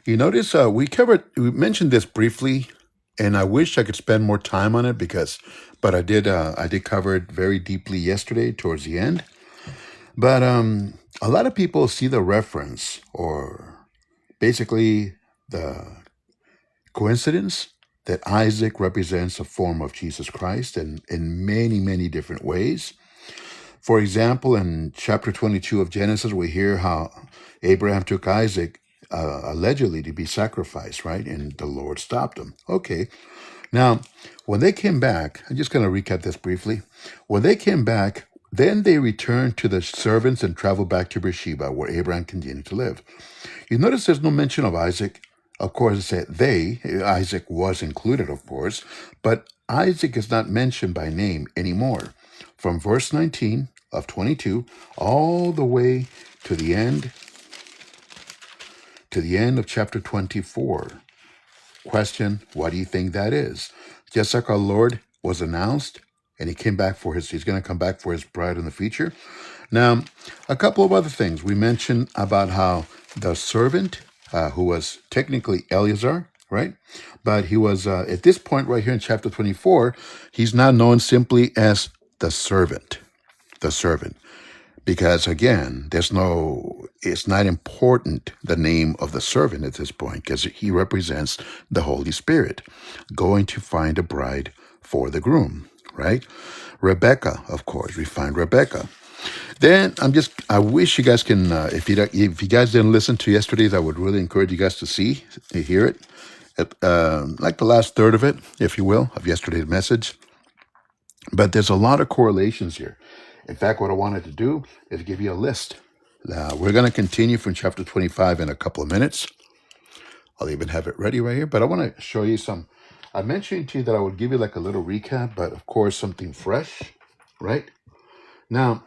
You notice we mentioned this briefly, and I wish I could spend more time on it but I did cover it very deeply yesterday towards the end. But a lot of people see the reference or basically the coincidence that Isaac represents a form of Jesus Christ in many, many different ways. For example, in chapter 22 of Genesis, we hear how Abraham took Isaac allegedly to be sacrificed, right? And the Lord stopped him. Okay. Now, when they came back, I'm just going to recap this briefly. When they came back, then they returned to the servants and traveled back to Beersheba, where Abraham continued to live. You notice there's no mention of Isaac. Of course, it said they, Isaac was included, of course, but Isaac is not mentioned by name anymore. From verse 19 of 22 all the way to the end of chapter 24. Question, what do you think that is? Just like our Lord was announced, and he's going to come back for his bride in the future. Now, a couple of other things. We mentioned about how the servant, who was technically Eleazar, right? But he was, at this point right here in chapter 24, he's now known simply as the servant. The servant. Because again, it's not important the name of the servant at this point, because he represents the Holy Spirit going to find a bride for the groom, right? Rebecca, of course, we find Rebecca. Then I wish you guys can, if you guys didn't listen to yesterday's, I would really encourage you guys to hear it, like the last third of it, if you will, of yesterday's message. But there's a lot of correlations here. In fact, what I wanted to do is give you a list. We're going to continue from chapter 25 in a couple of minutes. I'll even have it ready right here. But I want to show you some. I mentioned to you that I would give you like a little recap, but of course, something fresh, right? Now,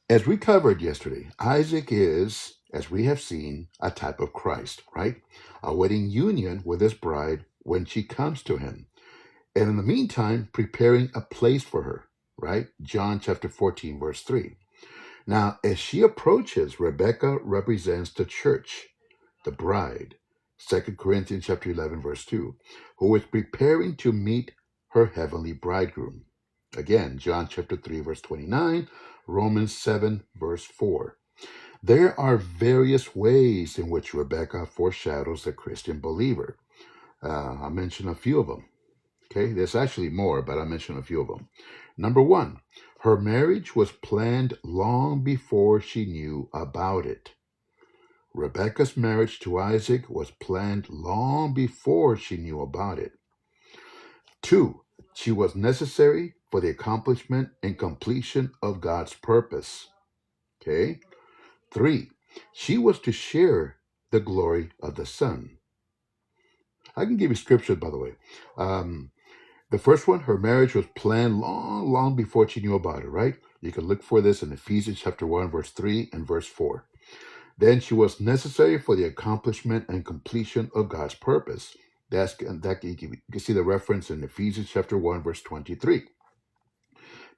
as we covered yesterday, Isaac is, as we have seen, a type of Christ, right? A wedding union with his bride when she comes to him. And in the meantime, preparing a place for her, right? John chapter 14, verse 3. Now, as she approaches, Rebecca represents the church, the bride. 2 Corinthians chapter 11, verse 2, who is preparing to meet her heavenly bridegroom. Again, John chapter 3, verse 29, Romans 7, verse 4. There are various ways in which Rebecca foreshadows the Christian believer. I'll mention a few of them. Okay, there's actually more, but I'll mention a few of them. Number one, her marriage was planned long before she knew about it. Rebecca's marriage to Isaac was planned long before she knew about it. Two, she was necessary for the accomplishment and completion of God's purpose. Okay. Three, she was to share the glory of the Son. I can give you scriptures, by the way. The first one, her marriage was planned long, long before she knew about it, right? You can look for this in Ephesians chapter 1, verse 3 and verse 4. Then she was necessary for the accomplishment and completion of God's purpose. You can see the reference in Ephesians chapter 1, verse 23.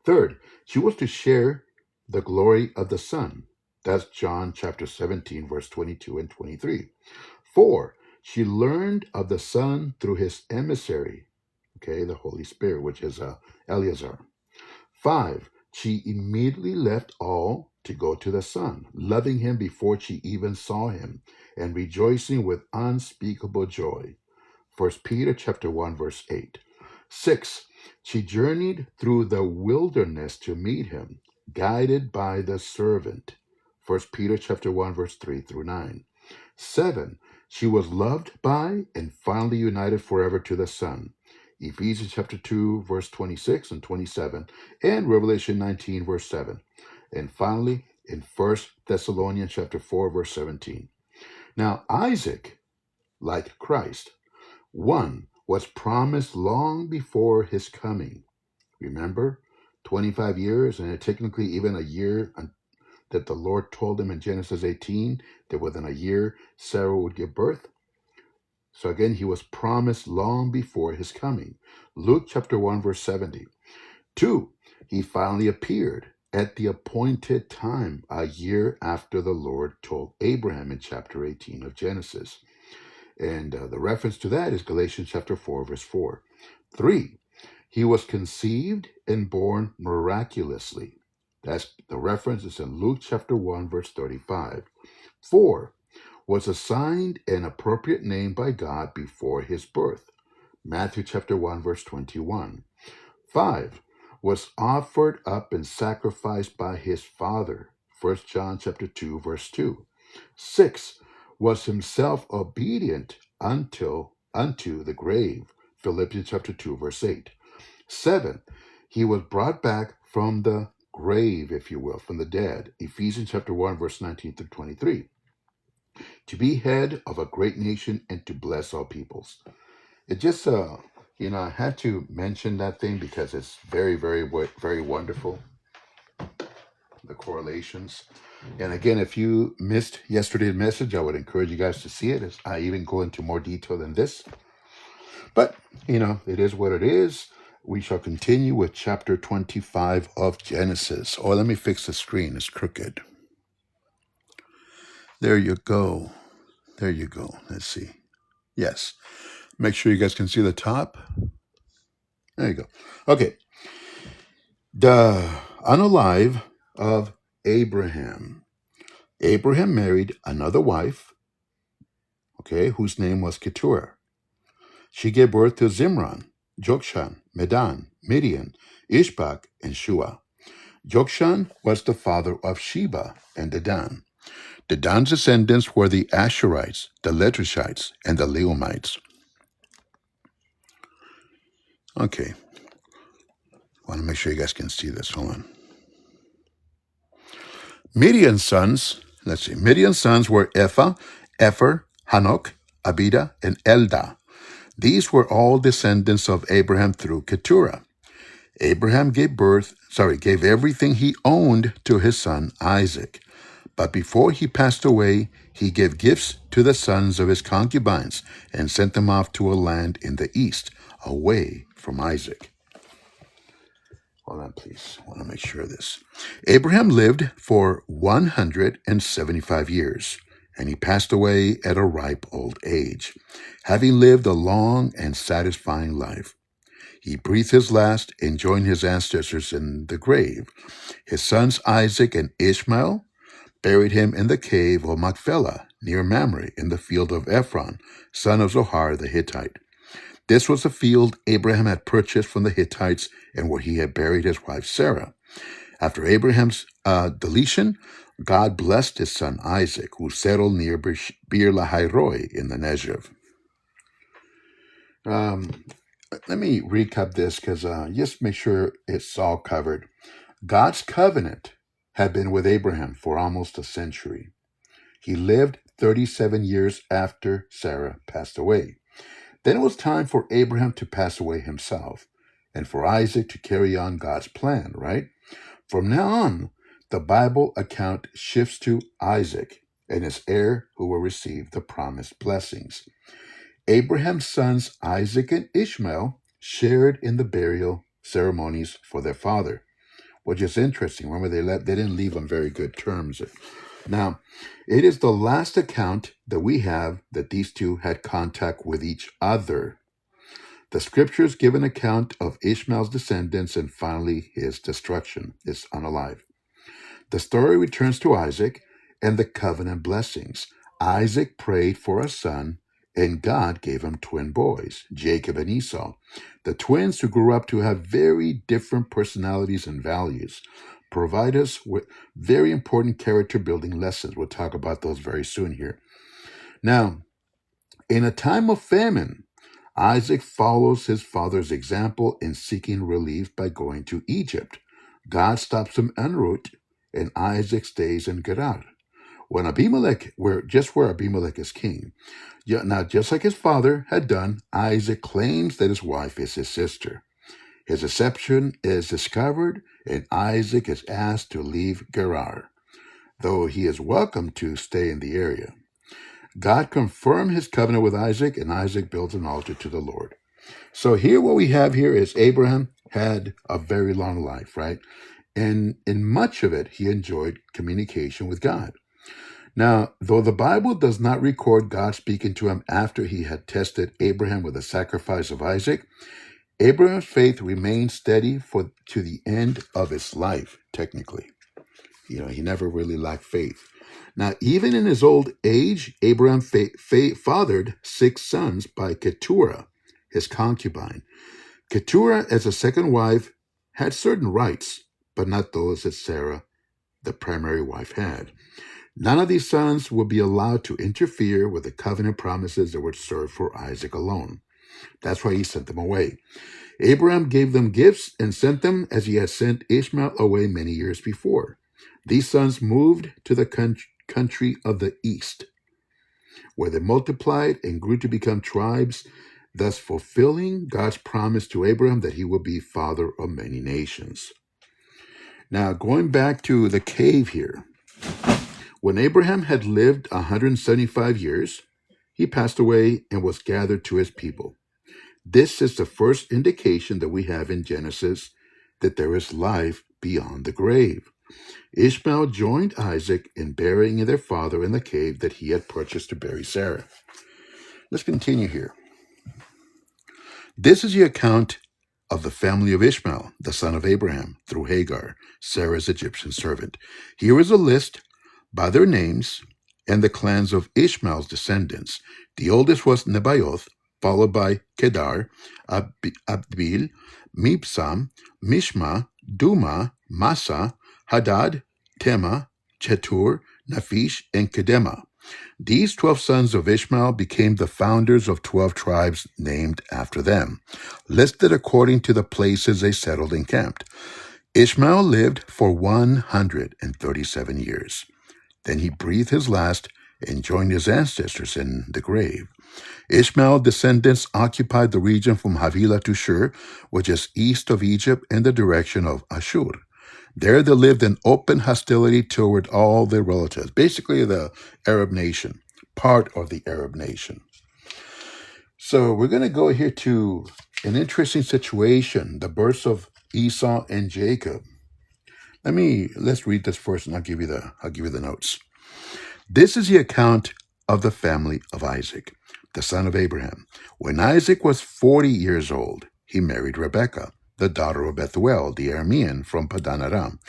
Third, she was to share the glory of the Son. That's John chapter 17, verse 22 and 23. 4, she learned of the Son through his emissary, okay, the Holy Spirit, which is Eleazar. 5, she immediately left all to go to the Son, loving him before she even saw him, and rejoicing with unspeakable joy. 1 Peter chapter 1, verse 8. 6, she journeyed through the wilderness to meet him, guided by the servant. 1 Peter chapter 1, verse 3 through 9. 7, she was loved by and finally united forever to the Son. Ephesians chapter 2, verse 26 and 27, and Revelation 19, verse 7. And finally, in 1 Thessalonians chapter 4, verse 17. Now, Isaac, like Christ, 1, was promised long before his coming. Remember, 25 years, and technically even a year that the Lord told him in Genesis 18 that within a year Sarah would give birth. So again, he was promised long before his coming. Luke chapter 1, verse 70. 2, he finally appeared at the appointed time, a year after the Lord told Abraham in chapter 18 of Genesis. And the reference to that is Galatians chapter 4, verse 4. 3, he was conceived and born miraculously. That's the reference is in Luke chapter 1, verse 35. 4, was assigned an appropriate name by God before his birth. Matthew chapter 1, verse 21. 5, was offered up and sacrificed by his father. 1 John chapter 2, verse 2. 6, was himself obedient unto the grave. Philippians chapter 2, verse 8. 7, he was brought back from the grave, if you will, from the dead. Ephesians chapter 1, verse 19 through 23. To be head of a great nation and to bless all peoples. It just, I had to mention that thing because it's very, very, very wonderful, the correlations. And again, if you missed yesterday's message, I would encourage you guys to see it. As I even go into more detail than this. But, it is what it is. We shall continue with chapter 25 of Genesis. Oh, let me fix the screen. It's crooked. There you go. There you go. Let's see. Yes. Make sure you guys can see the top. There you go. Okay. The unalive of Abraham. Abraham married another wife, whose name was Keturah. She gave birth to Zimran, Jokshan, Medan, Midian, Ishbak, and Shua. Jokshan was the father of Sheba and Dedan. Dedan's descendants were the Asherites, the Letushites, and the Leumites. Okay. I want to make sure you guys can see this. Hold on. Midian's sons were Epha, Epher, Hanok, Abida, and Eldah. These were all descendants of Abraham through Keturah. Abraham gave everything he owned to his son Isaac. But before he passed away, he gave gifts to the sons of his concubines and sent them off to a land in the east, away from Isaac. Hold on, please. I want to make sure of this. Abraham lived for 175 years, and he passed away at a ripe old age, having lived a long and satisfying life. He breathed his last and joined his ancestors in the grave. His sons Isaac and Ishmael buried him in the cave of Machpelah, near Mamre, in the field of Ephron, son of Zohar the Hittite. This was the field Abraham had purchased from the Hittites and where he had buried his wife Sarah. After Abraham's deletion, God blessed his son Isaac, who settled near Beer Lahairoi in the Negev. Let me recap this because just make sure it's all covered. God's covenant had been with Abraham for almost a century. He lived 37 years after Sarah passed away. Then it was time for Abraham to pass away himself and for Isaac to carry on God's plan, right? From now on, the Bible account shifts to Isaac and his heir who will receive the promised blessings. Abraham's sons Isaac and Ishmael shared in the burial ceremonies for their father, which is interesting. Remember, they didn't leave on very good terms. Now, it is the last account that we have that these two had contact with each other. The scriptures give an account of Ishmael's descendants and finally his destruction, his unalive. The story returns to Isaac and the covenant blessings. Isaac prayed for a son, and God gave him twin boys, Jacob and Esau, the twins who grew up to have very different personalities and values. Provide us with very important character building lessons. We'll talk about those very soon here. Now, in a time of famine, Isaac follows his father's example in seeking relief by going to Egypt. God stops him en route, and Isaac stays in Gerar. When Abimelech, where Abimelech is king. Now, just like his father had done, Isaac claims that his wife is his sister. His deception is discovered, and Isaac is asked to leave Gerar, though he is welcome to stay in the area. God confirmed his covenant with Isaac, and Isaac builds an altar to the Lord. So here what we have here is Abraham had a very long life, right? And in much of it, he enjoyed communication with God. Now, though the Bible does not record God speaking to him after he had tested Abraham with the sacrifice of Isaac, Abraham's faith remained steady to the end of his life, technically. He never really lacked faith. Now, even in his old age, Abraham fathered 6 sons by Keturah, his concubine. Keturah, as a second wife, had certain rights, but not those that Sarah, the primary wife, had. None of these sons would be allowed to interfere with the covenant promises that would serve for Isaac alone. That's why he sent them away. Abraham gave them gifts and sent them as he had sent Ishmael away many years before. These sons moved to the country of the east, where they multiplied and grew to become tribes, thus fulfilling God's promise to Abraham that he would be father of many nations. Now, going back to the cave here, when Abraham had lived 175 years, he passed away and was gathered to his people. This is the first indication that we have in Genesis that there is life beyond the grave. Ishmael joined Isaac in burying their father in the cave that he had purchased to bury Sarah. Let's continue here. This is the account of the family of Ishmael, the son of Abraham, through Hagar, Sarah's Egyptian servant. Here is a list by their names and the clans of Ishmael's descendants. The oldest was Nebaioth, followed by Kedar, Abbil, Mibsam, Mishma, Duma, Massa, Hadad, Tema, Chetur, Naphish, and Kedema. These 12 sons of Ishmael became the founders of 12 tribes named after them, listed according to the places they settled and camped. Ishmael lived for 137 years. Then he breathed his last and joined his ancestors in the grave. Ishmael's descendants occupied the region from Havilah to Shur, which is east of Egypt in the direction of Ashur. There they lived in open hostility toward all their relatives, basically the Arab nation, part of the Arab nation. So we're going to go here to an interesting situation, the births of Esau and Jacob. Let's read this first and I'll give you the notes. This is the account of the family of Isaac, the son of Abraham. When Isaac was 40 years old, he married Rebekah, the daughter of Bethuel, the Aramean from Padan Aram,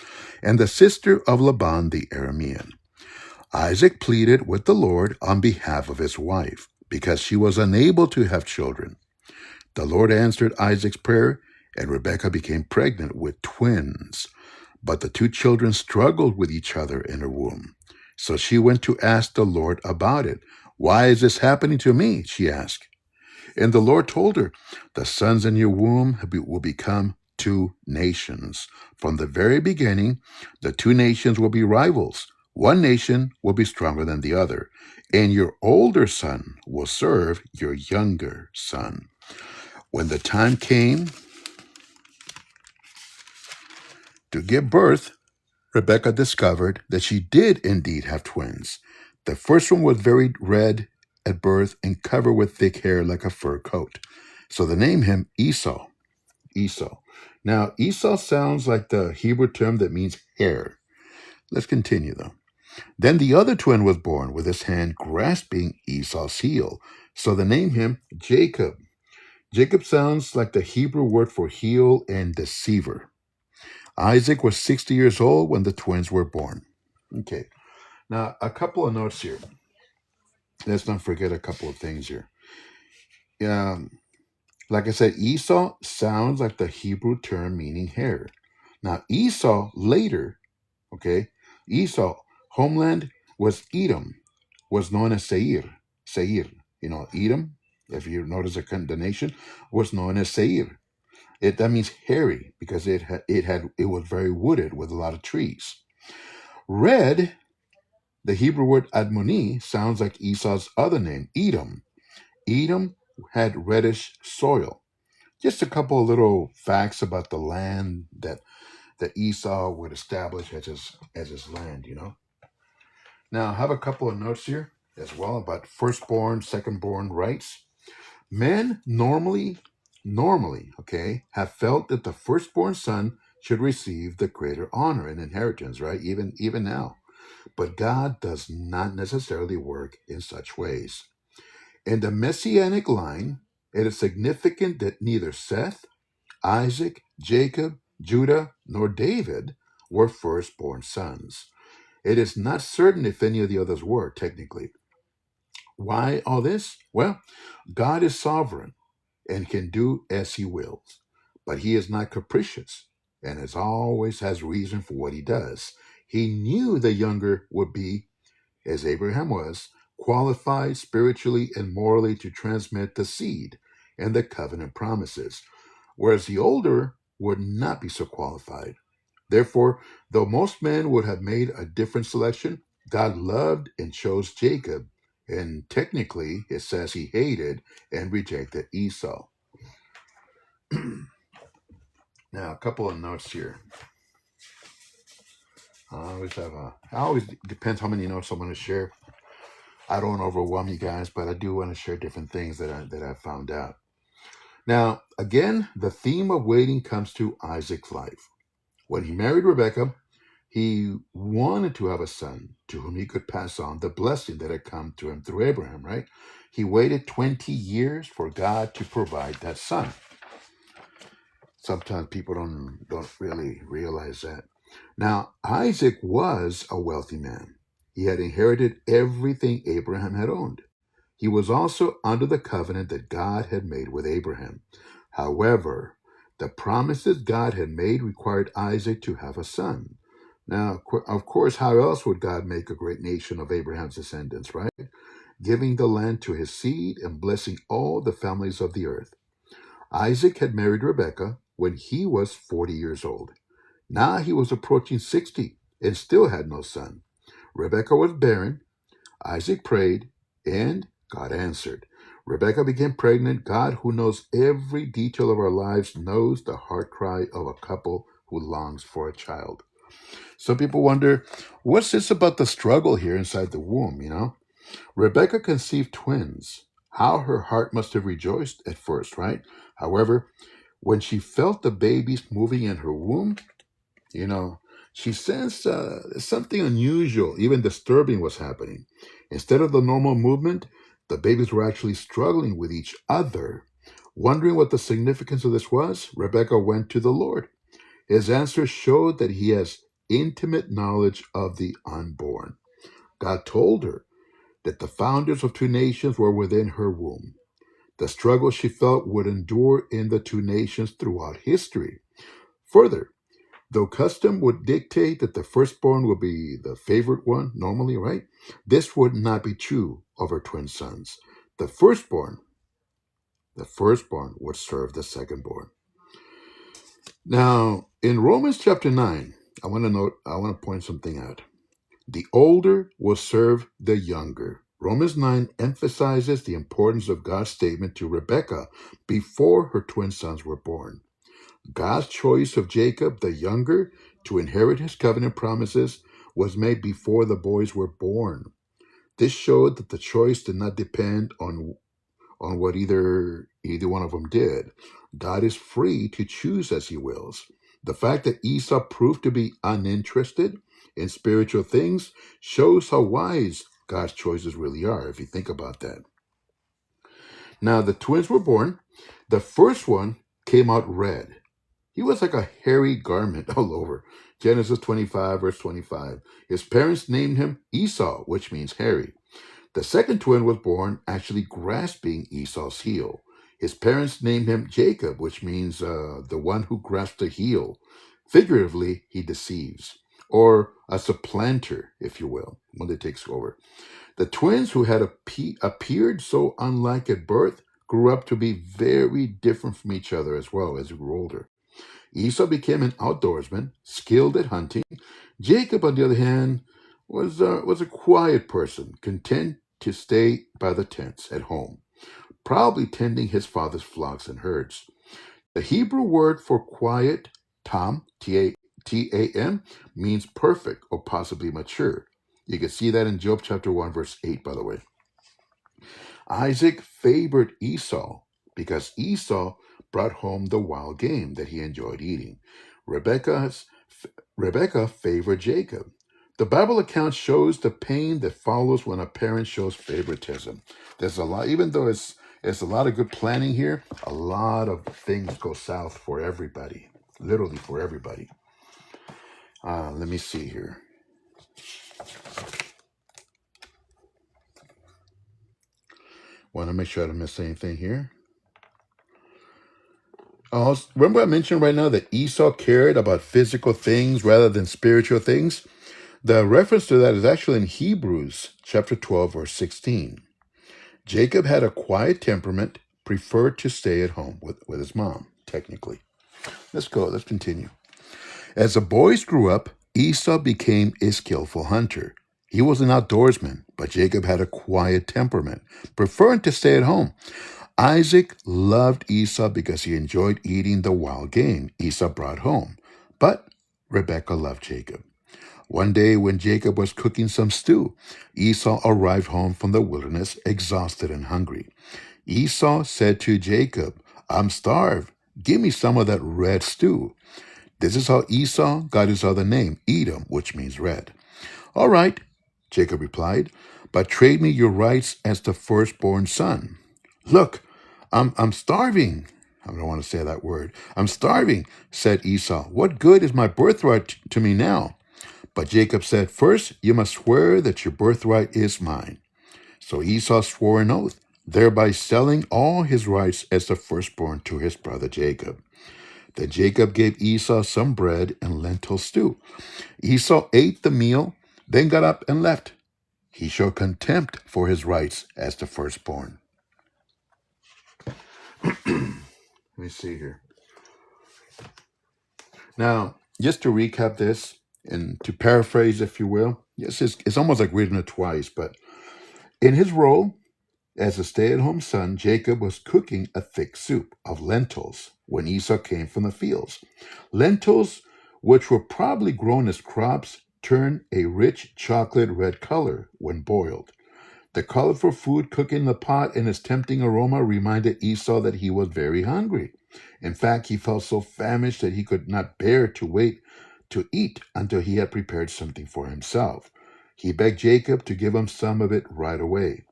and the sister of Laban, the Aramean. Isaac pleaded with the Lord on behalf of his wife, because she was unable to have children. The Lord answered Isaac's prayer, and Rebekah became pregnant with twins. But the 2 children struggled with each other in her womb. So she went to ask the Lord about it. "Why is this happening to me?" she asked. And the Lord told her, "The sons in your womb will become 2 nations. From the very beginning, the 2 nations will be rivals. One nation will be stronger than the other, and your older son will serve your younger son." When the time came to give birth, Rebekah discovered that she did indeed have twins. The first one was very red at birth and covered with thick hair like a fur coat. So they named him Esau. Esau. Now, Esau sounds like the Hebrew term that means hair. Let's continue, though. Then the other twin was born with his hand grasping Esau's heel. So they named him Jacob. Jacob sounds like the Hebrew word for heel and deceiver. Isaac was 60 years old when the twins were born. Okay. Now, a couple of notes here. Let's not forget a couple of things here. Like I said, Esau sounds like the Hebrew term meaning hair. Now, Esau later, Esau, homeland was Edom, was known as Seir. Seir, Edom, if you notice the nation, was known as Seir. That means hairy because it was very wooded with a lot of trees. Red, the Hebrew word Admoni, sounds like Esau's other name, Edom. Edom had reddish soil. Just a couple of little facts about the land that Esau would establish as his land, Now, I have a couple of notes here as well about firstborn, secondborn rights. Men normally, have felt that the firstborn son should receive the greater honor and inheritance, right? Even now. but God does not necessarily work in such ways. In the messianic line, it is significant that neither Seth, Isaac, Jacob, Judah, nor David were firstborn sons. It is not certain if any of the others were, technically. Why all this? Well, God is sovereign and can do as he wills, but he is not capricious and as always has reason for what he does. He knew the younger would be, as Abraham was, qualified spiritually and morally to transmit the seed and the covenant promises, whereas the older would not be so qualified. Therefore, though most men would have made a different selection, God loved and chose Jacob, and technically it says he hated and rejected Esau. Now, a couple of notes here. I always depends how many notes I want to share. I don't want to overwhelm you guys, but I do want to share different things that I found out. Now, again, the theme of waiting comes to Isaac's life. When he married Rebekah, he wanted to have a son to whom he could pass on the blessing that had come to him through Abraham, right? He waited 20 years for God to provide that son. Sometimes people don't really realize that. Now, Isaac was a wealthy man. He had inherited everything Abraham had owned. He was also under the covenant that God had made with Abraham. However, the promises God had made required Isaac to have a son. Now, of course, how else would God make a great nation of Abraham's descendants, right? Giving the land to his seed and blessing all the families of the earth. Isaac had married Rebekah when he was 40 years old. Now he was approaching 60 and still had no son. Rebekah was barren. Isaac prayed, and God answered. Rebekah became pregnant. God, who knows every detail of our lives, knows the heart cry of a couple who longs for a child. Some people wonder, what's this about the struggle here inside the womb? Rebekah conceived twins. How her heart must have rejoiced at first, right? However, when she felt the babies moving in her womb, you know, she sensed something unusual, even disturbing was happening. Instead of the normal movement, the babies were actually struggling with each other. Wondering what the significance of this was, Rebekah went to the Lord. His answer showed that he has intimate knowledge of the unborn. God told her that the founders of two nations were within her womb. The struggle she felt would endure in the two nations throughout history. Further, though custom would dictate that the firstborn would be the favorite one, normally, right? This would not be true of her twin sons. The firstborn, would serve the secondborn. Now, in Romans chapter 9, I want to point something out. The older will serve the younger. Romans 9 emphasizes the importance of God's statement to Rebekah before her twin sons were born. God's choice of Jacob, the younger, to inherit his covenant promises was made before the boys were born. This showed that the choice did not depend on what either one of them did. God is free to choose as he wills. The fact that Esau proved to be uninterested in spiritual things shows how wise God's choices really are, if you think about that. Now, the twins were born. The first one came out red. He was like a hairy garment all over. Genesis 25, verse 25. His parents named him Esau, which means hairy. The second twin was born actually grasping Esau's heel. His parents named him Jacob, which means the one who grasps the heel. Figuratively, he deceives, or a supplanter, if you will, when it takes over. The twins who had appeared so unlike at birth grew up to be very different from each other as well as they grew older. Esau became an outdoorsman, skilled at hunting. Jacob, on the other hand, was a quiet person, content to stay by the tents at home, probably tending his father's flocks and herds. The Hebrew word for quiet, tam, T-A-M, means perfect or possibly mature. You can see that in Job chapter 1, verse 8, by the way. Isaac favored Esau because Esau brought home the wild game that he enjoyed eating. Rebekah favored Jacob. The Bible account shows the pain that follows when a parent shows favoritism. There's a lot, even though it's a lot of good planning here, a lot of things go south for everybody, literally for everybody. Let me see here. Want to make sure I don't miss anything here. Remember I mentioned right now that Esau cared about physical things rather than spiritual things? The reference to that is actually in Hebrews chapter 12, verse 16. Jacob had a quiet temperament, preferred to stay at home with his mom, technically. Let's continue. As the boys grew up, Esau became a skillful hunter. He was an outdoorsman, but Jacob had a quiet temperament, preferring to stay at home. Isaac loved Esau because he enjoyed eating the wild game Esau brought home, but Rebekah loved Jacob. One day when Jacob was cooking some stew, Esau arrived home from the wilderness exhausted and hungry. Esau said to Jacob, "I'm starved. Give me some of that red stew." This is how Esau got his other name, Edom, which means red. "All right," Jacob replied, "but trade me your rights as the firstborn son." "Look, I'm starving." I don't want to say that word. "I'm starving," said Esau. "What good is my birthright to me now?" But Jacob said, "First, you must swear that your birthright is mine." So Esau swore an oath, thereby selling all his rights as the firstborn to his brother Jacob. Then Jacob gave Esau some bread and lentil stew. Esau ate the meal, then got up and left. He showed contempt for his rights as the firstborn. Let me see here. Now, just to recap this, and to paraphrase, if you will, yes, it's almost like reading it twice, but in his role as a stay-at-home son, Jacob was cooking a thick soup of lentils when Esau came from the fields. Lentils, which were probably grown as crops, turn a rich chocolate red color when boiled. The colorful food cooked in the pot and its tempting aroma reminded Esau that he was very hungry. In fact, he felt so famished that he could not bear to wait to eat until he had prepared something for himself. He begged Jacob to give him some of it right away.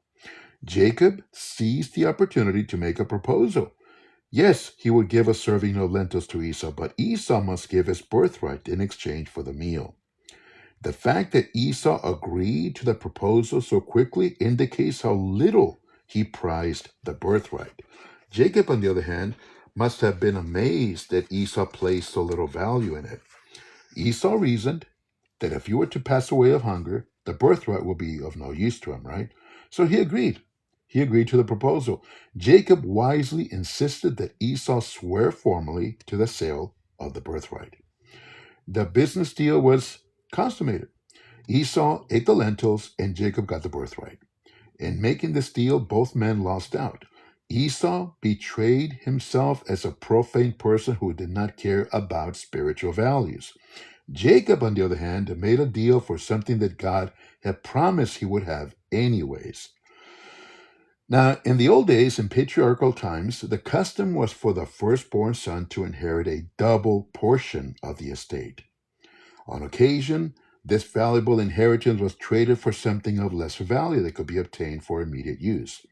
Jacob seized the opportunity to make a proposal. Yes, he would give a serving of lentils to Esau, but Esau must give his birthright in exchange for the meal. The fact that Esau agreed to the proposal so quickly indicates how little he prized the birthright. Jacob, on the other hand, must have been amazed that Esau placed so little value in it. Esau reasoned that if you were to pass away of hunger, the birthright will be of no use to him, right? So he agreed. He agreed to the proposal. Jacob wisely insisted that Esau swear formally to the sale of the birthright. The business deal was consummated. Esau ate the lentils and Jacob got the birthright. In making this deal, both men lost out. Esau betrayed himself as a profane person who did not care about spiritual values. Jacob, on the other hand, made a deal for something that God had promised he would have anyways. Now, in the old days, in patriarchal times, the custom was for the firstborn son to inherit a double portion of the estate. On occasion, this valuable inheritance was traded for something of lesser value that could be obtained for immediate use.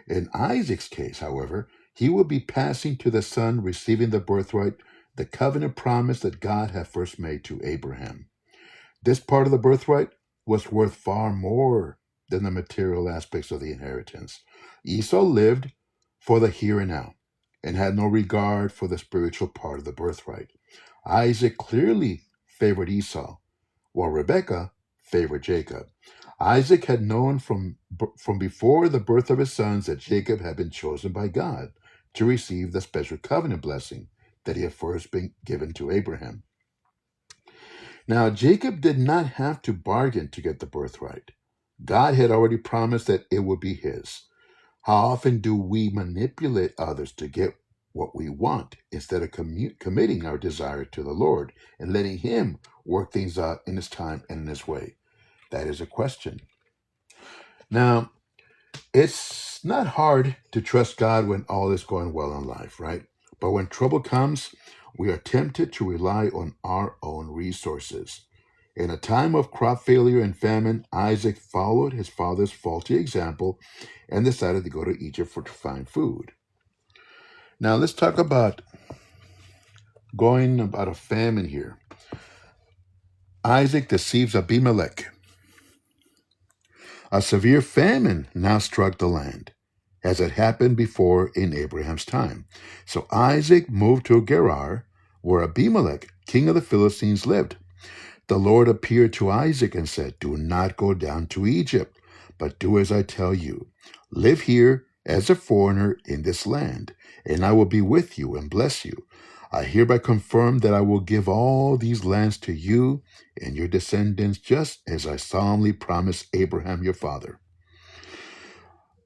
In Isaac's case, however, he would be passing to the son receiving the birthright, the covenant promise that God had first made to Abraham. This part of the birthright was worth far more than the material aspects of the inheritance. Esau lived for the here and now and had no regard for the spiritual part of the birthright. Isaac clearly favored Esau, while Rebekah favored Jacob. Isaac had known from before the birth of his sons that Jacob had been chosen by God to receive the special covenant blessing that he had first been given to Abraham. Now, Jacob did not have to bargain to get the birthright. God had already promised that it would be his. How often do we manipulate others to get what we want instead of committing our desire to the Lord and letting him work things out in his time and in his way? That is a question. Now, it's not hard to trust God when all is going well in life, right? But when trouble comes, we are tempted to rely on our own resources. In a time of crop failure and famine, Isaac followed his father's faulty example and decided to go to Egypt to find food. Now let's talk about going about a famine here. Isaac deceives Abimelech. A severe famine now struck the land, as it happened before in Abraham's time. So Isaac moved to Gerar, where Abimelech, king of the Philistines, lived. The Lord appeared to Isaac and said, "Do not go down to Egypt, but do as I tell you. Live here as a foreigner in this land, and I will be with you and bless you. I hereby confirm that I will give all these lands to you and your descendants, just as I solemnly promised Abraham your father.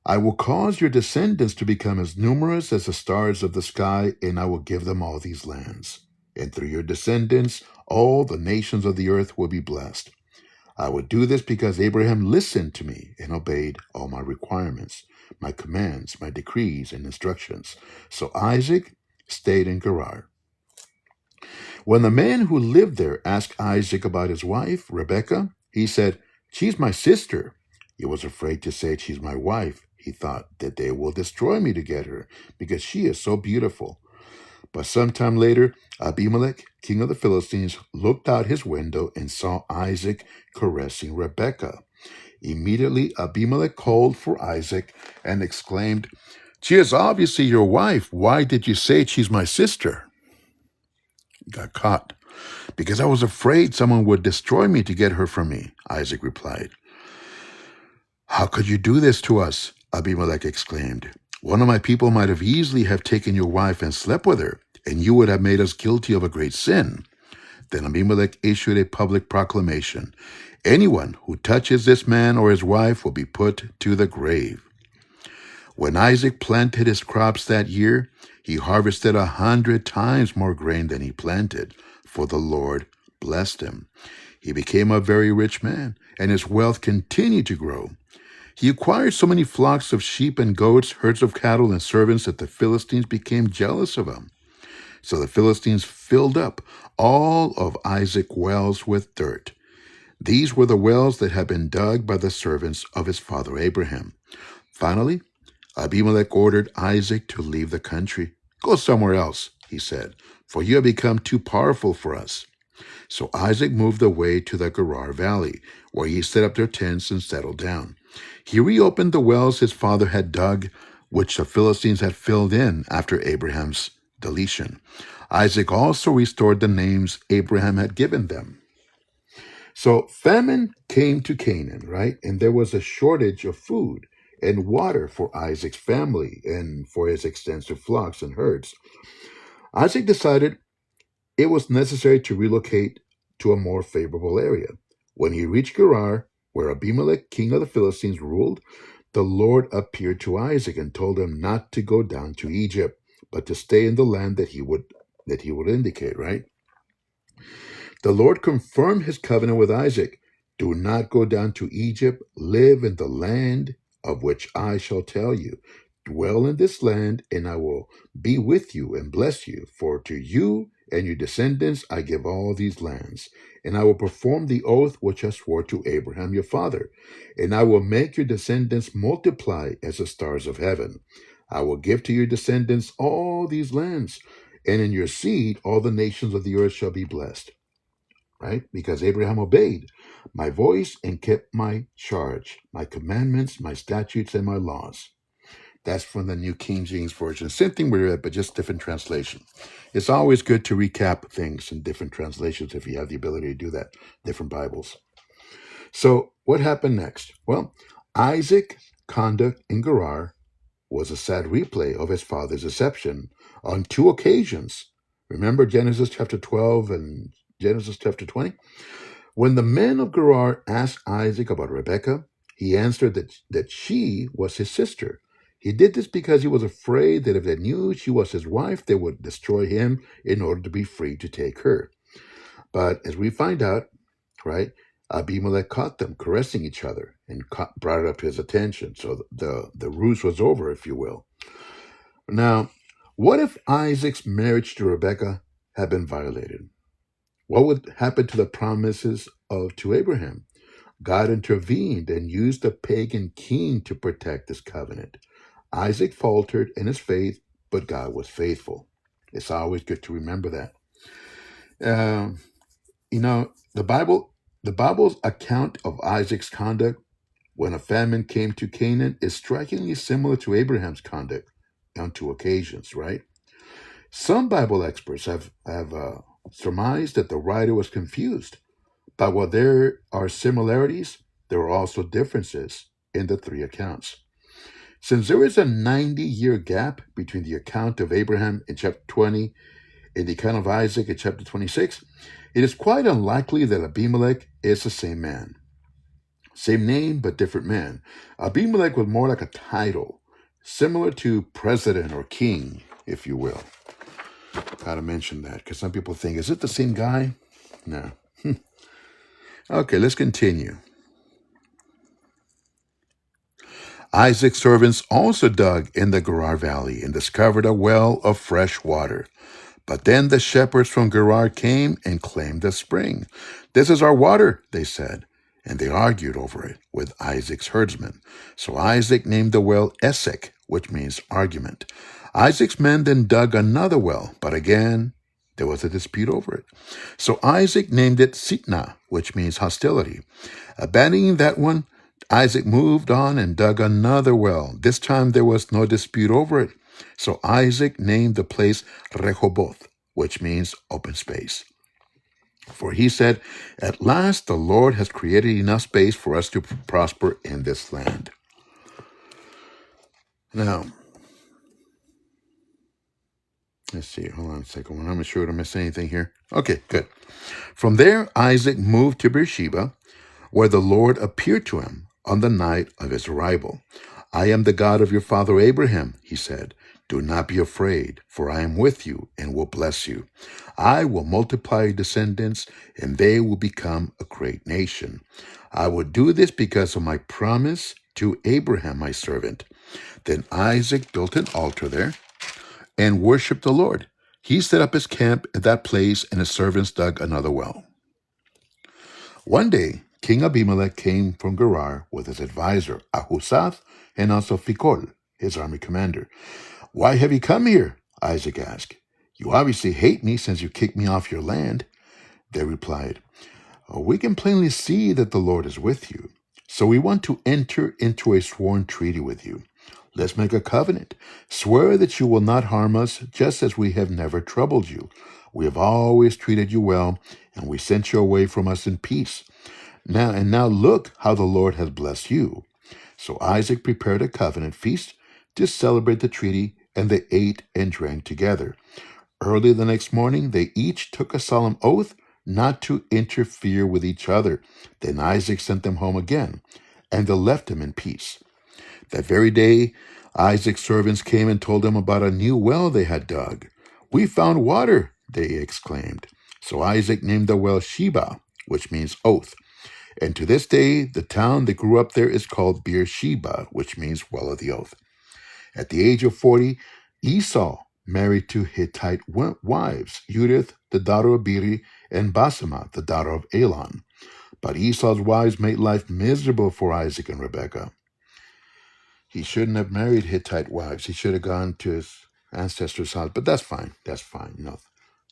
I will cause your descendants to become as numerous as the stars of the sky, and I will give them all these lands. And through your descendants, all the nations of the earth will be blessed. I will do this because Abraham listened to me and obeyed all my requirements, my commands, my decrees, and instructions." So Isaac stayed in Gerar. When the man who lived there asked Isaac about his wife, Rebekah, he said, "She's my sister." He was afraid to say, "She's my wife." He thought that they will destroy me to get her because she is so beautiful. But sometime later, Abimelech, king of the Philistines, looked out his window and saw Isaac caressing Rebekah. Immediately, Abimelech called for Isaac and exclaimed, "She is obviously your wife. Why did you say she's my sister?" He got caught. "Because I was afraid someone would destroy me to get her from me," Isaac replied. "How could you do this to us?" Abimelech exclaimed. "One of my people might have easily have taken your wife and slept with her, and you would have made us guilty of a great sin." Then Abimelech issued a public proclamation: "Anyone who touches this man or his wife will be put to the grave." When Isaac planted his crops that year, he harvested 100 times more grain than he planted, for the Lord blessed him. He became a very rich man, and his wealth continued to grow. He acquired so many flocks of sheep and goats, herds of cattle, and servants that the Philistines became jealous of him. So the Philistines filled up all of Isaac's wells with dirt. These were the wells that had been dug by the servants of his father Abraham. Finally, Abimelech ordered Isaac to leave the country. "Go somewhere else," he said, "for you have become too powerful for us." So Isaac moved away to the Gerar Valley, where he set up their tents and settled down. He reopened the wells his father had dug, which the Philistines had filled in after Abraham's deletion. Isaac also restored the names Abraham had given them. So famine came to Canaan, right? And there was a shortage of food and water for Isaac's family and for his extensive flocks and herds. Isaac decided it was necessary to relocate to a more favorable area. When he reached Gerar, where Abimelech, king of the Philistines, ruled, the Lord appeared to Isaac and told him not to go down to Egypt, but to stay in the land that he would indicate, right? The Lord confirmed his covenant with Isaac. "Do not go down to Egypt. Live in the land of which I shall tell you. Dwell in this land, and I will be with you and bless you. For to you and your descendants I give all these lands. And I will perform the oath which I swore to Abraham your father. And I will make your descendants multiply as the stars of heaven. I will give to your descendants all these lands, and in your seed all the nations of the earth shall be blessed." Right? Because Abraham obeyed my voice and kept my charge, my commandments, my statutes, and my laws. That's from the New King James Version. Same thing we read, but just different translation. It's always good to recap things in different translations if you have the ability to do that, different Bibles. So what happened next? Well, Isaac's conduct in Gerar was a sad replay of his father's deception on two occasions. Remember Genesis chapter 12 and Genesis chapter 20? When the men of Gerar asked Isaac about Rebekah, he answered that she was his sister. He did this because he was afraid that if they knew she was his wife, they would destroy him in order to be free to take her. But as we find out, right, Abimelech caught them caressing each other and brought it up to his attention. So the ruse was over, if you will. Now, what if Isaac's marriage to Rebekah had been violated? What would happen to the promises to Abraham? God intervened and used a pagan king to protect his covenant. Isaac faltered in his faith, but God was faithful. It's always good to remember that. Um, the Bible's account of Isaac's conduct when a famine came to Canaan is strikingly similar to Abraham's conduct on two occasions, right? Some Bible experts have surmised that the writer was confused, but while there are similarities, there are also differences in the three accounts. Since there is a 90-year gap between the account of Abraham in chapter 20 and the account of Isaac in chapter 26, it is quite unlikely that Abimelech is the same man. Same name, but different man. Abimelech was more like a title, similar to president or king, if you will. Gotta mention that, because some people think, is it the same guy? No. Okay, let's continue. Isaac's servants also dug in the Gerar Valley and discovered a well of fresh water. But then the shepherds from Gerar came and claimed the spring. This is our water, they said, and they argued over it with Isaac's herdsmen. So Isaac named the well Esek, which means argument. Isaac's men then dug another well, but again, there was a dispute over it. So Isaac named it Sitnah, which means hostility. Abandoning that one, Isaac moved on and dug another well. This time there was no dispute over it. So Isaac named the place Rehoboth, which means open space. For he said, at last the Lord has created enough space for us to prosper in this land. Now, let's see. Hold on a second. I'm not sure to miss anything here. Okay, good. From there, Isaac moved to Beersheba, where the Lord appeared to him on the night of his arrival. I am the God of your father Abraham, he said. Do not be afraid, for I am with you and will bless you. I will multiply your descendants, and they will become a great nation. I will do this because of my promise to Abraham, my servant. Then Isaac built an altar there and worshiped the Lord. He set up his camp at that place, and his servants dug another well. One day, King Abimelech came from Gerar with his advisor, Ahusath, and also Phicol, his army commander. Why have you come here? Isaac asked. You obviously hate me since you kicked me off your land. They replied, we can plainly see that the Lord is with you. So we want to enter into a sworn treaty with you. Let's make a covenant. Swear that you will not harm us, just as we have never troubled you. We have always treated you well, and we sent you away from us in peace. Now look how the Lord has blessed you. So Isaac prepared a covenant feast to celebrate the treaty, and they ate and drank together. Early the next morning, they each took a solemn oath not to interfere with each other. Then Isaac sent them home again, and they left him in peace. That very day, Isaac's servants came and told him about a new well they had dug. We found water, they exclaimed. So Isaac named the well Sheba, which means oath. And to this day, the town that grew up there is called Beersheba, which means well of the oath. At the age of 40, Esau married two Hittite wives, Judith, the daughter of Beri, and Basemath, the daughter of Elon. But Esau's wives made life miserable for Isaac and Rebekah. He shouldn't have married Hittite wives. He should have gone to his ancestors' house. But that's fine. That's fine.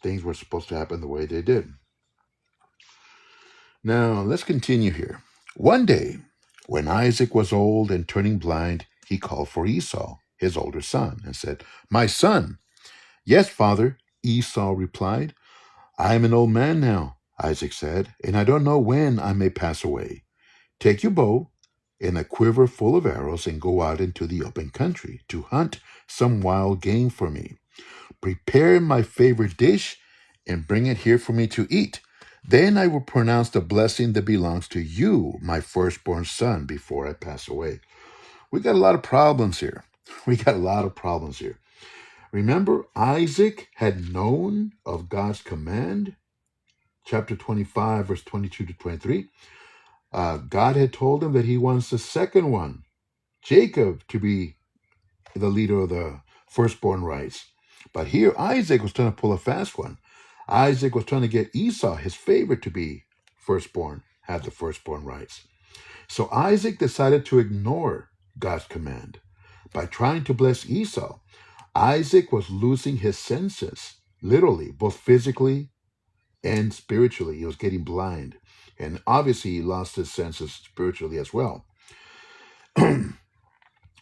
Things were supposed to happen the way they did. Now, let's continue here. One day, when Isaac was old and turning blind, he called for Esau, his older son, and said, My son. Yes, father, Esau replied. I am an old man now, Isaac said, and I don't know when I may pass away. Take your bow and a quiver full of arrows and go out into the open country to hunt some wild game for me. Prepare my favorite dish and bring it here for me to eat. Then I will pronounce the blessing that belongs to you, my firstborn son, before I pass away. We got a lot of problems here. Remember, Isaac had known of God's command. Chapter 25, verse 22 to 23. God had told him that he wants the second one, Jacob, to be the leader of the firstborn rights. But here, Isaac was trying to pull a fast one. Isaac was trying to get Esau, his favorite, to be firstborn, have the firstborn rights. So Isaac decided to ignore God's command. By trying to bless Esau, Isaac was losing his senses, literally, both physically and spiritually. He was getting blind. And obviously, he lost his senses spiritually as well.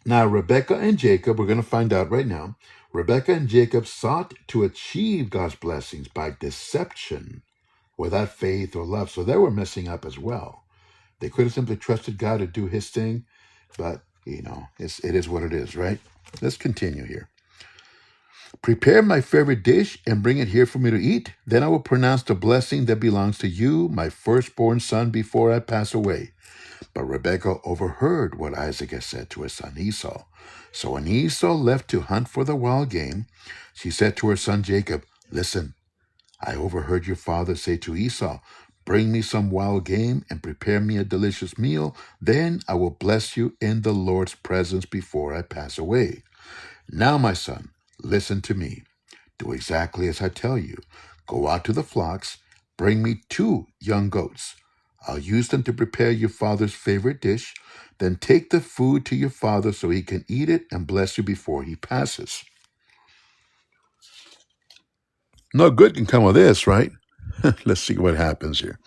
Now, Rebekah and Jacob, we're going to find out right now, Rebekah and Jacob sought to achieve God's blessings by deception without faith or love. So they were messing up as well. They could have simply trusted God to do his thing, but, it is what it is, right? Let's continue here. Prepare my favorite dish and bring it here for me to eat. Then I will pronounce the blessing that belongs to you, my firstborn son, before I pass away. But Rebekah overheard what Isaac had said to his son Esau. So when Esau left to hunt for the wild game, she said to her son Jacob, "Listen, I overheard your father say to Esau, 'Bring me some wild game and prepare me a delicious meal. Then I will bless you in the Lord's presence before I pass away.' Now, my son, listen to me. Do exactly as I tell you. Go out to the flocks, bring me 2 young goats. I'll use them to prepare your father's favorite dish. Then take the food to your father so he can eat it and bless you before he passes." No good can come of this, right? Let's see what happens here.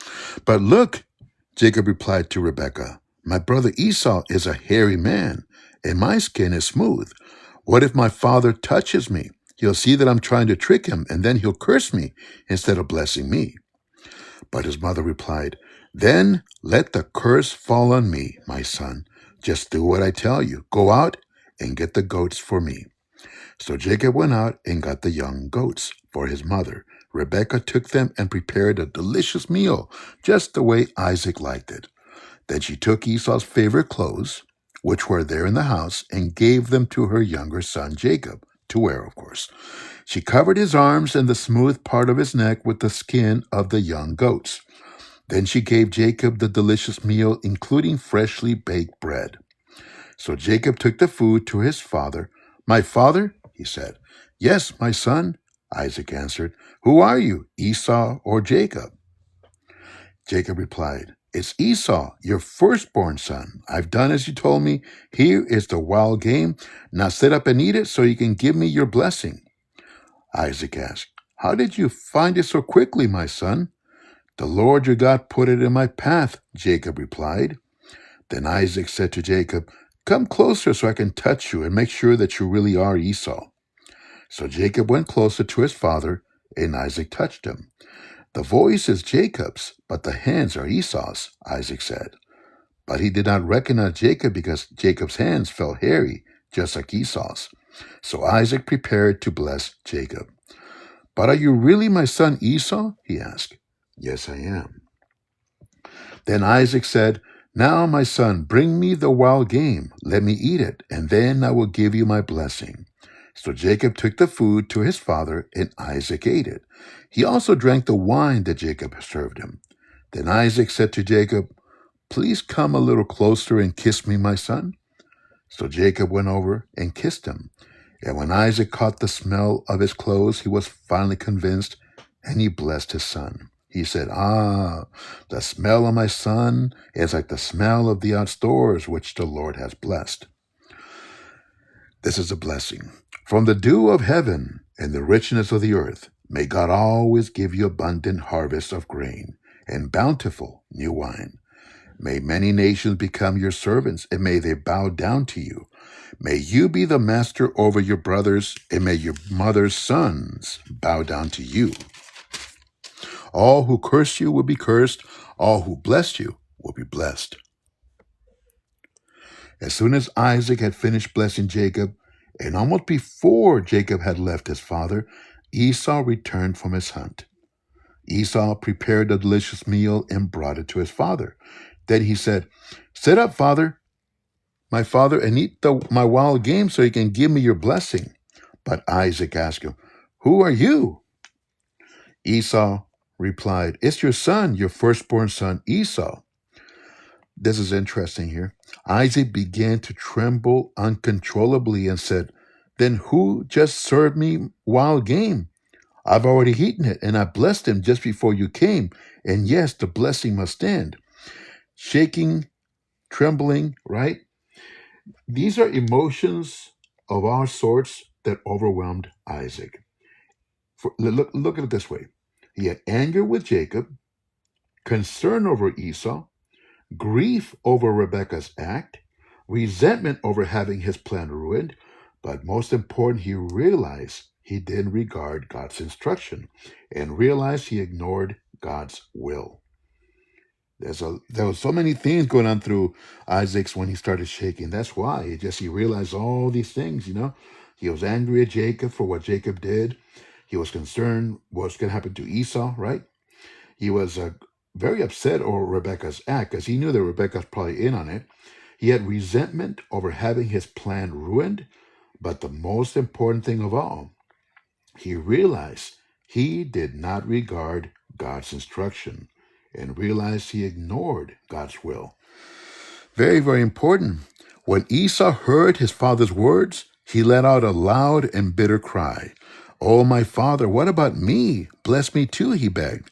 "But look," Jacob replied to Rebekah, "my brother Esau is a hairy man, and my skin is smooth. What if my father touches me? He'll see that I'm trying to trick him, and then he'll curse me instead of blessing me." But his mother replied, "Then let the curse fall on me, my son. Just do what I tell you. Go out and get the goats for me." So Jacob went out and got the young goats for his mother. Rebekah took them and prepared a delicious meal, just the way Isaac liked it. Then she took Esau's favorite clothes, which were there in the house, and gave them to her younger son Jacob, to wear, of course. She covered his arms and the smooth part of his neck with the skin of the young goats. Then she gave Jacob the delicious meal, including freshly baked bread. So Jacob took the food to his father. "My father?" he said. "Yes, my son," Isaac answered. "Who are you, Esau or Jacob?" Jacob replied, "It's Esau, your firstborn son. I've done as you told me. Here is the wild game. Now sit up and eat it so you can give me your blessing." Isaac asked, "How did you find it so quickly, my son?" "The Lord your God put it in my path," Jacob replied. Then Isaac said to Jacob, "Come closer so I can touch you and make sure that you really are Esau." So Jacob went closer to his father, and Isaac touched him. "The voice is Jacob's, but the hands are Esau's," Isaac said. But he did not recognize Jacob because Jacob's hands felt hairy, just like Esau's. So Isaac prepared to bless Jacob. "But are you really my son Esau?" he asked. "Yes, I am." Then Isaac said, "Now, my son, bring me the wild game. Let me eat it, and then I will give you my blessing." So Jacob took the food to his father, and Isaac ate it. He also drank the wine that Jacob served him. Then Isaac said to Jacob, "Please come a little closer and kiss me, my son." So Jacob went over and kissed him. And when Isaac caught the smell of his clothes, he was finally convinced, and he blessed his son. He said, "Ah, the smell of my son is like the smell of the outdoors which the Lord has blessed." This is a blessing. "From the dew of heaven and the richness of the earth, may God always give you abundant harvests of grain and bountiful new wine. May many nations become your servants, and may they bow down to you. May you be the master over your brothers, and may your mother's sons bow down to you. All who curse you will be cursed. All who bless you will be blessed." As soon as Isaac had finished blessing Jacob, and almost before Jacob had left his father, Esau returned from his hunt. Esau prepared a delicious meal and brought it to his father. Then he said, "Sit up, my father, and eat my wild game so you can give me your blessing." But Isaac asked him, "Who are you?" Esau replied, "It's your son, your firstborn son, Esau." This is interesting here. Isaac began to tremble uncontrollably and said, "Then who just served me wild game?" I've already eaten it, and I blessed him just before you came. And yes, the blessing must stand. Shaking, trembling, right? These are emotions of all sorts that overwhelmed Isaac. Look at it this way. He had anger with Jacob, concern over Esau, grief over Rebekah's act, resentment over having his plan ruined, but most important, he realized he didn't regard God's instruction and realized he ignored God's will. There was so many things going on through Isaac's when he started shaking. That's why he realized all these things. He was angry at Jacob for what Jacob did. He was concerned what's going to happen to Esau. Right? He was very upset over Rebekah's act because he knew that Rebekah's probably in on it. He had resentment over having his plan ruined. But the most important thing of all, he realized he did not regard God's instruction and realized he ignored God's will. Very, very important. When Esau heard his father's words, he let out a loud and bitter cry. "Oh, my father, what about me? Bless me too," he begged.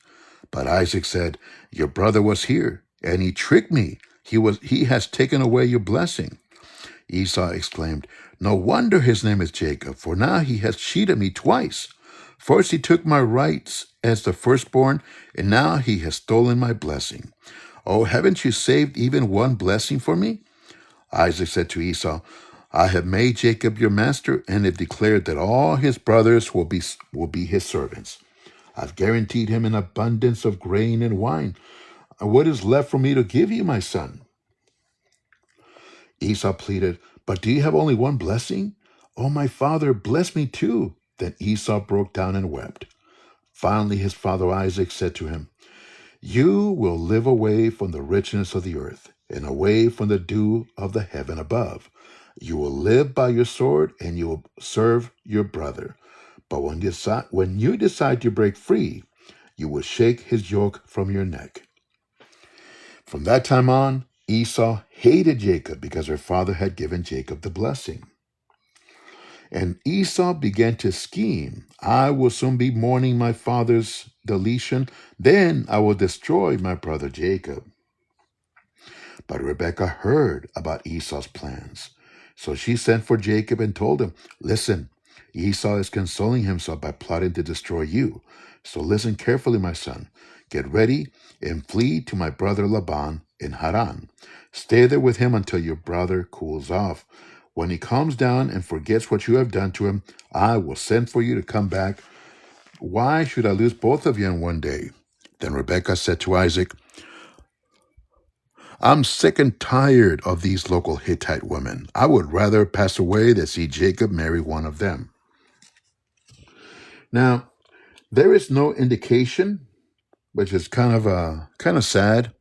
But Isaac said, "Your brother was here, and he tricked me. He has taken away your blessing." Esau exclaimed, "No wonder his name is Jacob, for now he has cheated me twice. First he took my rights as the firstborn, and now he has stolen my blessing. Oh, haven't you saved even one blessing for me?" Isaac said to Esau, "I have made Jacob your master and have declared that all his brothers will be his servants. I've guaranteed him an abundance of grain and wine. What is left for me to give you, my son?" Esau pleaded, "But do you have only one blessing? Oh, my father, bless me too." Then Esau broke down and wept. Finally, his father Isaac said to him, "You will live away from the richness of the earth and away from the dew of the heaven above. You will live by your sword and you will serve your brother. But when you decide to break free, you will shake his yoke from your neck." From that time on, Esau hated Jacob because her father had given Jacob the blessing. And Esau began to scheme. "I will soon be mourning my father's deletion. Then I will destroy my brother Jacob." But Rebekah heard about Esau's plans. So she sent for Jacob and told him, "Listen, Esau is consoling himself by plotting to destroy you. So listen carefully, my son. Get ready and flee to my brother Laban in Haran. Stay there with him until your brother cools off. When he calms down and forgets what you have done to him, I will send for you to come back. Why should I lose both of you in one day?" Then Rebekah said to Isaac, "I'm sick and tired of these local Hittite women. I would rather pass away than see Jacob marry one of them." Now, there is no indication, which is kind of sad.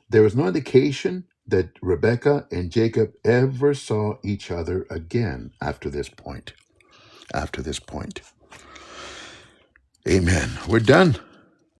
There is no indication that Rebekah and Jacob ever saw each other again after this point. Amen. We're done.